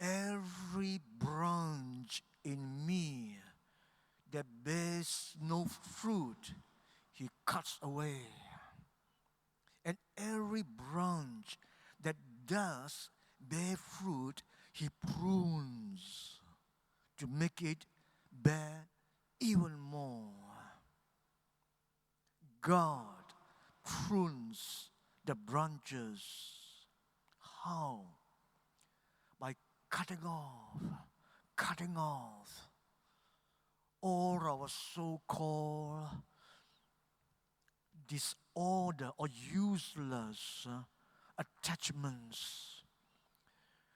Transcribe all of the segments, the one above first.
every branch in me that bears no fruit, he cuts away. And every branch that does bear fruit, he prunes to make it bear even more. God prunes the branches. How? By cutting off all our so-called disorder or useless attachments,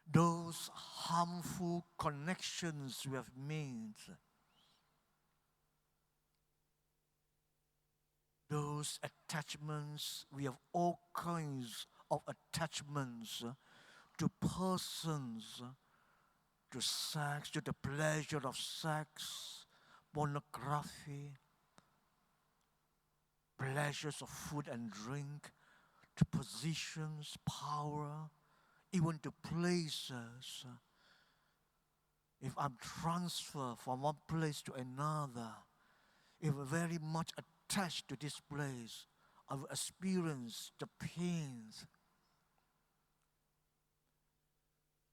those harmful connections we have made, those attachments, we have all kinds of attachments to persons, to sex, to the pleasure of sex, pornography, pleasures of food and drink, to positions, power, even to places. If I'm transferred from one place to another, if I'm very much attached to this place, I will experience the pains.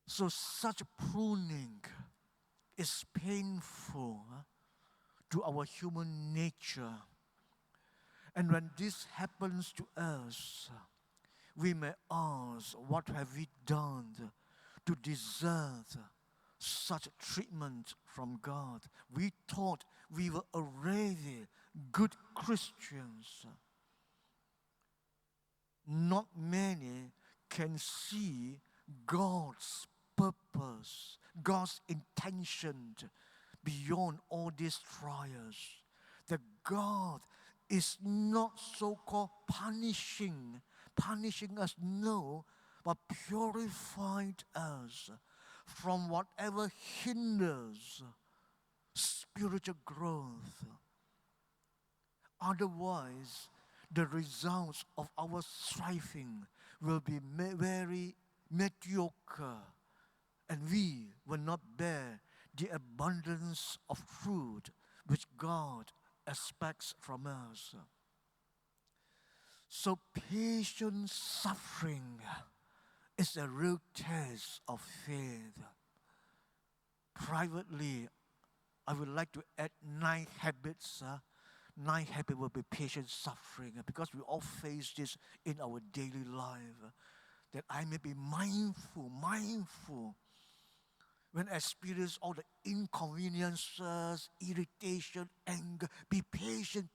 So such pruning is painful to our human nature. And when this happens to us, we may ask, what have we done to deserve such treatment from God? We thought we were already good Christians. Not many can see God's purpose, God's intention beyond all these trials. That God is not so-called punishing us, no, but purified us from whatever hinders spiritual growth. Otherwise, the results of our striving will be very mediocre, and we will not bear the abundance of fruit which God expects from us. So patient suffering is a real test of faith. Privately, I would like to add 9 habits. 9 habits will be patient suffering, because we all face this in our daily life. That I may be mindful when I experience all the inconveniences, irritation, anger. Be patient.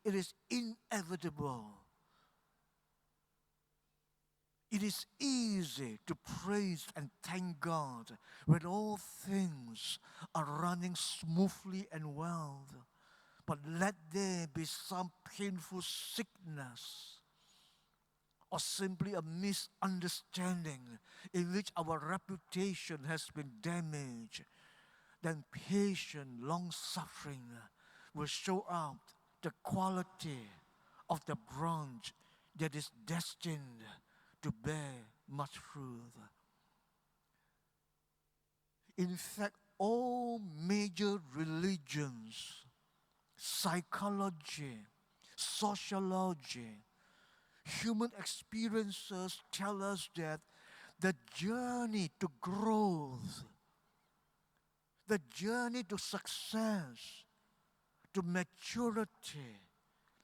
It is inevitable. It is easy to praise and thank God when all things are running smoothly and well. But let there be some painful sickness or simply a misunderstanding in which our reputation has been damaged, then patient, long-suffering will show out the quality of the branch that is destined to bear much fruit. In fact, all major religions, psychology, sociology, human experiences tell us that the journey to growth, the journey to success, to maturity,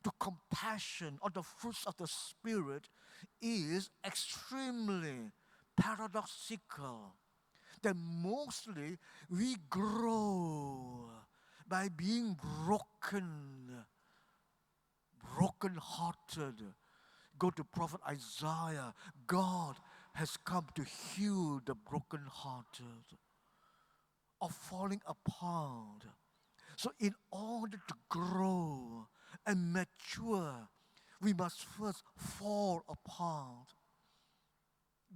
to compassion, or the fruits of the Spirit is extremely paradoxical. That mostly we grow by being broken-hearted. Go to Prophet Isaiah. God has come to heal the broken-hearted, of falling apart. So in order to grow and mature, we must first fall apart.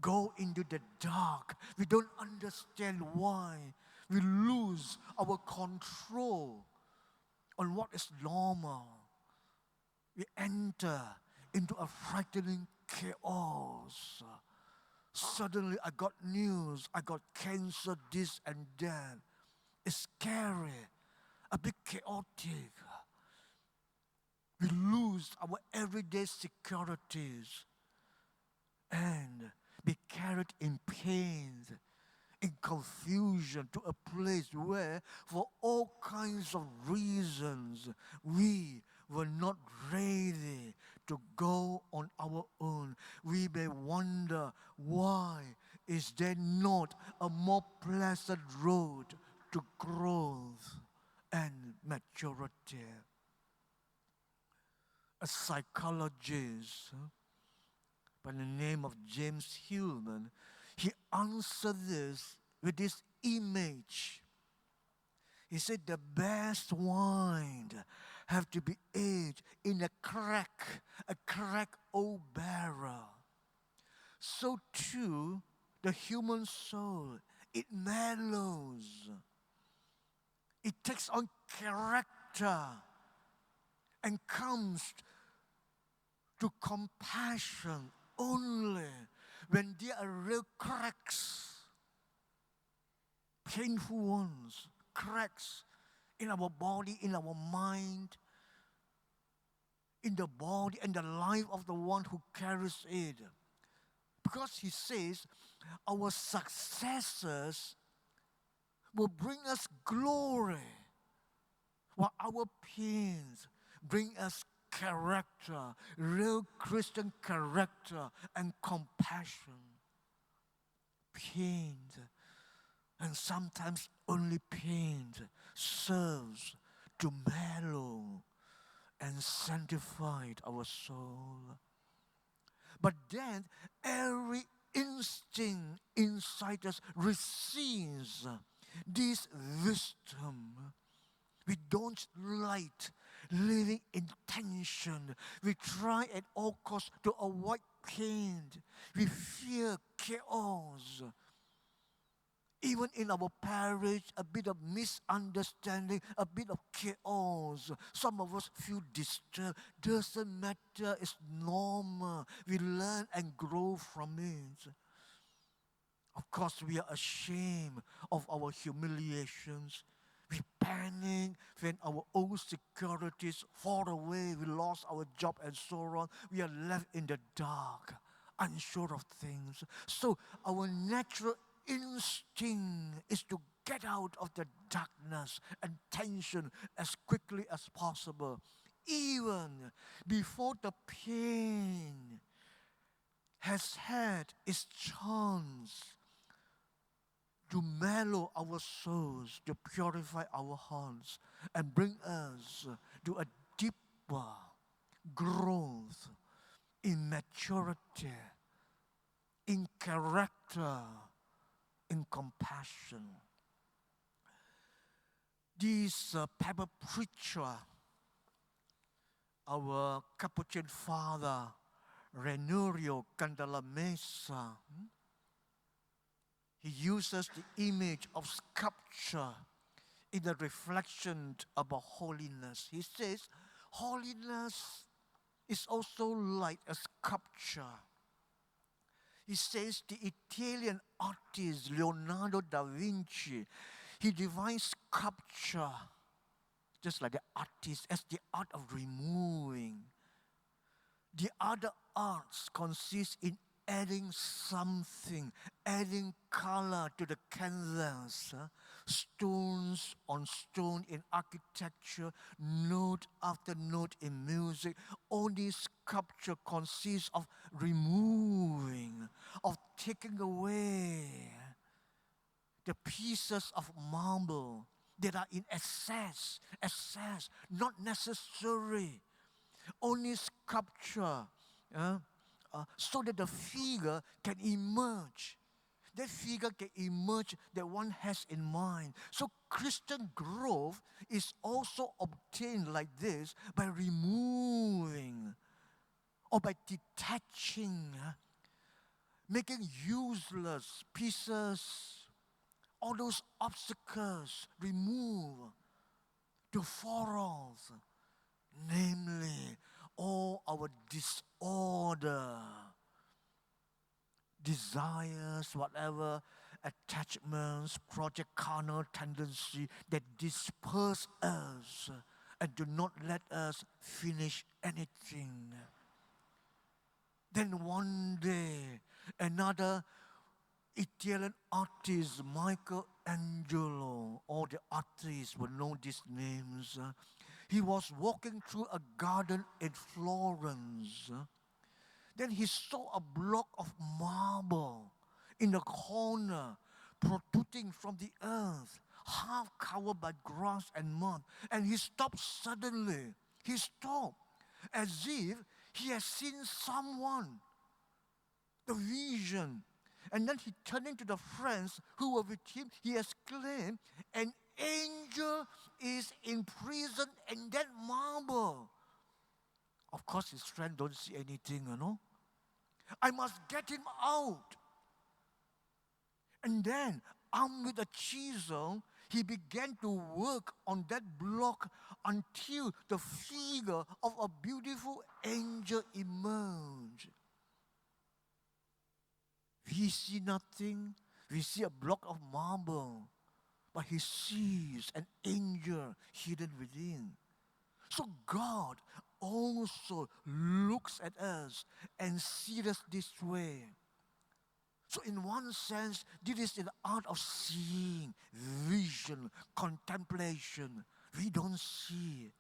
Go into the dark. We don't understand why. We lose our control on what is normal. We enter into a frightening chaos. Suddenly I got news, I got cancer, this and that. It's scary, a bit chaotic. We lose our everyday securities and be carried in pain, in confusion to a place where, for all kinds of reasons, we were not ready to go on our own. We may wonder, why is there not a more pleasant road to growth and maturity? A psychologist by the name of James Hillman, he answered this with this image. He said the best wine have to be aged in a crack old barrel. So too, the human soul, it mellows. It takes on character and comes to compassion only when there are real cracks, painful ones, cracks in our body, in our mind, in the body and the life of the one who carries it. Because he says our successes will bring us glory, while our pains bring us character, real Christian character and compassion. Pain, and sometimes only pain, serves to mellow and sanctify our soul. But then every instinct inside us receives this wisdom. We don't like living in tension. We try at all costs to avoid pain. We fear chaos. Even in our parish, a bit of misunderstanding, a bit of chaos. Some of us feel disturbed. Doesn't matter, it's normal. We learn and grow from it. Of course, we are ashamed of our humiliations. We panic when our old securities fall away. We lost our job and so on. We are left in the dark, unsure of things. So our natural instinct is to get out of the darkness and tension as quickly as possible, even before the pain has had its chance to mellow our souls, to purify our hearts, and bring us to a deeper growth in maturity, in character, in compassion. This pepper preacher, our Capuchin father, Renorio Candelamessa, he uses the image of sculpture in the reflection about holiness. He says, holiness is also like a sculpture. He says the Italian artist Leonardo da Vinci, he defines sculpture, just like the artist, as the art of removing. The other arts consist in adding something, adding color to the canvas, stones on stone in architecture, note after note in music. All this sculpture consists of removing, of taking away the pieces of marble that are in excess, not necessary. Only sculpture, so that the figure can emerge. That figure can emerge that one has in mind. So Christian growth is also obtained like this by removing or by detaching, making useless pieces, all those obstacles, remove the forals, namely all our disorder, desires, whatever attachments, project carnal tendency that disperse us and do not let us finish anything. Then one day, another Italian artist, Michelangelo, all the artists will know these names. He was walking through a garden in Florence. Then he saw a block of marble in the corner, protruding from the earth, half covered by grass and mud. And he stopped suddenly. He stopped as if he had seen someone, the vision. And then he turning to the friends who were with him, he exclaimed, "An angel is imprisoned in that marble." Of course, his friend don't see anything, "I must get him out." And then, armed with a chisel, he began to work on that block until the figure of a beautiful angel emerged. We see nothing. We see a block of marble. But he sees an angel hidden within. So God also looks at us and sees us this way. So in one sense, this is the art of seeing, vision, contemplation. We don't see.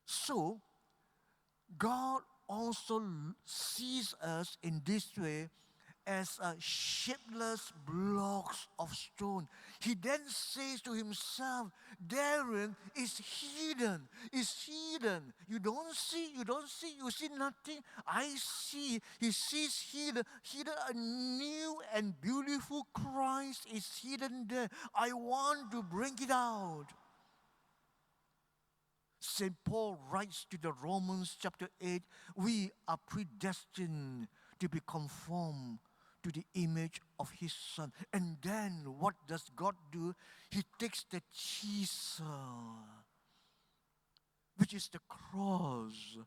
So God also sees us in this way as shapeless blocks of stone. He then says to himself, "Therein is hidden, You don't see, you see nothing. I see." He sees hidden a new and beautiful Christ is hidden there. I want to bring it out. St. Paul writes to the Romans chapter 8, we are predestined to be conformed to the image of his Son. And then what does God do? He takes the chisel, which is the cross,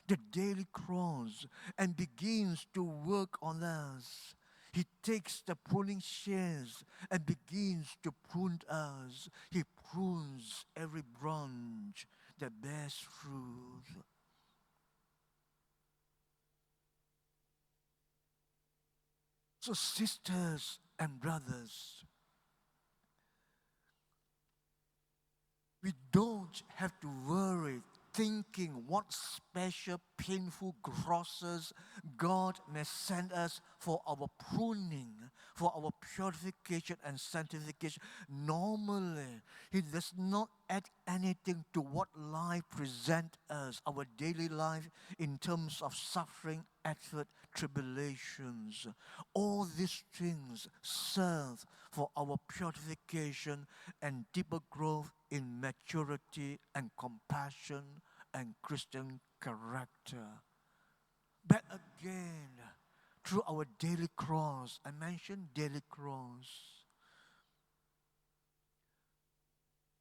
the daily cross, and begins to work on us. He takes the pruning shears and begins to prune us. He prunes every branch that bears fruit. So sisters and brothers, we don't have to worry thinking what special painful crosses God may send us for our pruning, for our purification and sanctification. Normally, He does not add anything to what life presents us, our daily life, in terms of suffering, effort, tribulations. All these things serve for our purification and deeper growth in maturity and compassion and Christian character. But again, through our daily cross, I mentioned daily cross.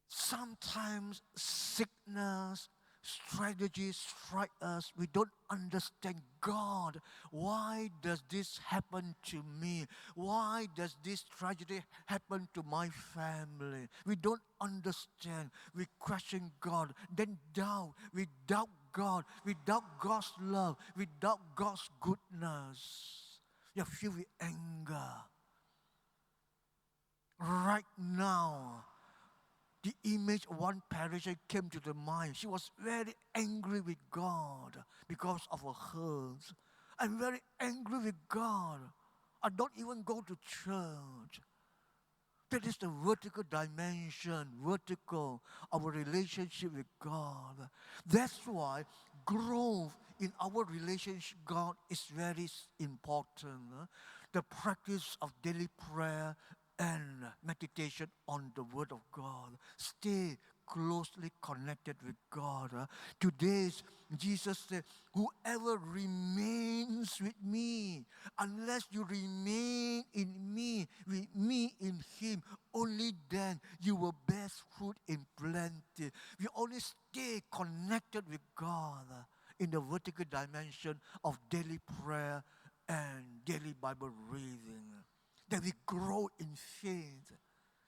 Sometimes sickness, strategies strike us. We don't understand God. Why does this happen to me? Why does this tragedy happen to my family? We don't understand. We question God. Then doubt. We doubt God. We doubt God's love. We doubt God's goodness. You feel with anger. Right now, the image of one parishioner came to the mind. She was very angry with God because of her hurts. I'm very angry with God. I don't even go to church. That is the vertical dimension, vertical, our relationship with God. That's why growth in our relationship with God is very important. The practice of daily prayer and meditation on the Word of God. Stay closely connected with God. Today, Jesus said, whoever remains with me, unless you remain in me, with me in him, only then you will bear fruit in plenty. We only stay connected with God in the vertical dimension of daily prayer and daily Bible reading. That we grow in faith.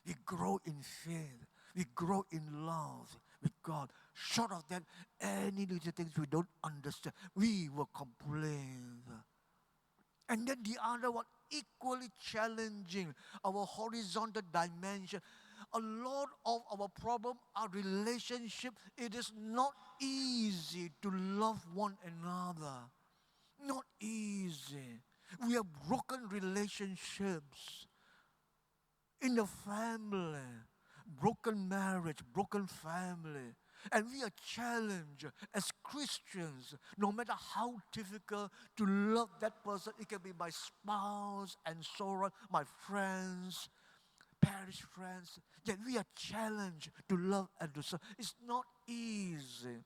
We grow in faith. We grow in love with God. Short of that, any little things we don't understand, we will complain. And then the other one, equally challenging, our horizontal dimension. A lot of our problem, our relationship, it is not easy to love one another. Not easy. We have broken relationships in the family, broken marriage, broken family. And we are challenged as Christians, no matter how difficult to love that person, it can be my spouse and so on, my friends, parish friends, that we are challenged to love and to serve. It's not easy.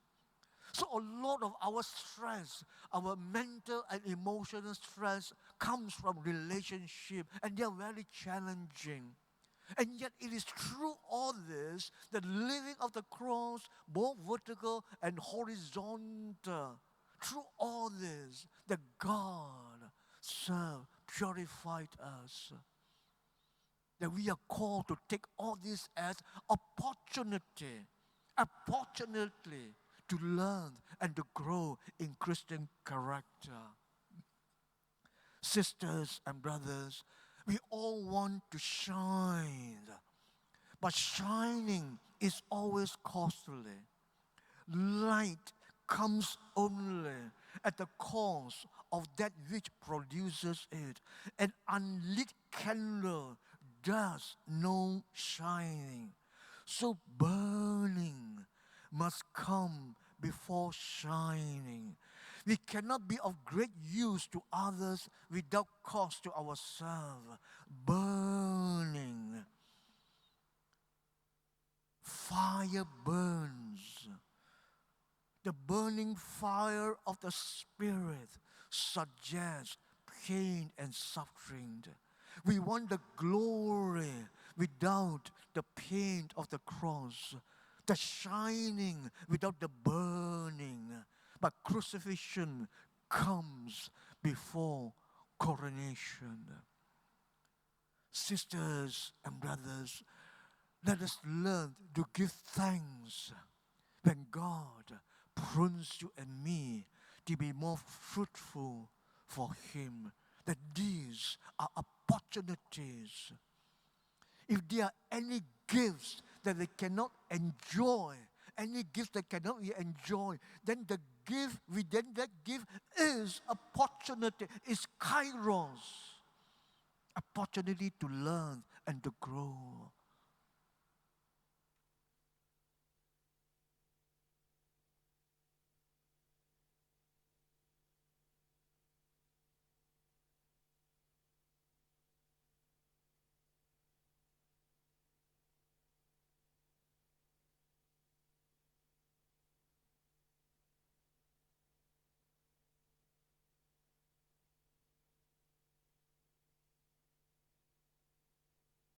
So a lot of our stress, our mental and emotional stress comes from relationship, and they are very challenging. And yet it is through all this, the living of the cross, both vertical and horizontal, through all this, that God served, purified us. That we are called to take all this as opportunity to learn and to grow in Christian character. Sisters and brothers, we all want to shine, but shining is always costly. Light comes only at the cost of that which produces it. An unlit candle does no shining. So burning must come before shining. We cannot be of great use to others without cost to ourselves. Burning. Fire burns. The burning fire of the Spirit suggests pain and suffering. We want the glory without the pain of the cross, the shining without the burning. But crucifixion comes before coronation. Sisters and brothers, let us learn to give thanks when God prunes you and me to be more fruitful for Him. That these are opportunities. If there are any gifts that they cannot enjoy, any gifts that cannot be enjoyed, then the gift within that gift is opportunity, is kairos. Opportunity to learn and to grow.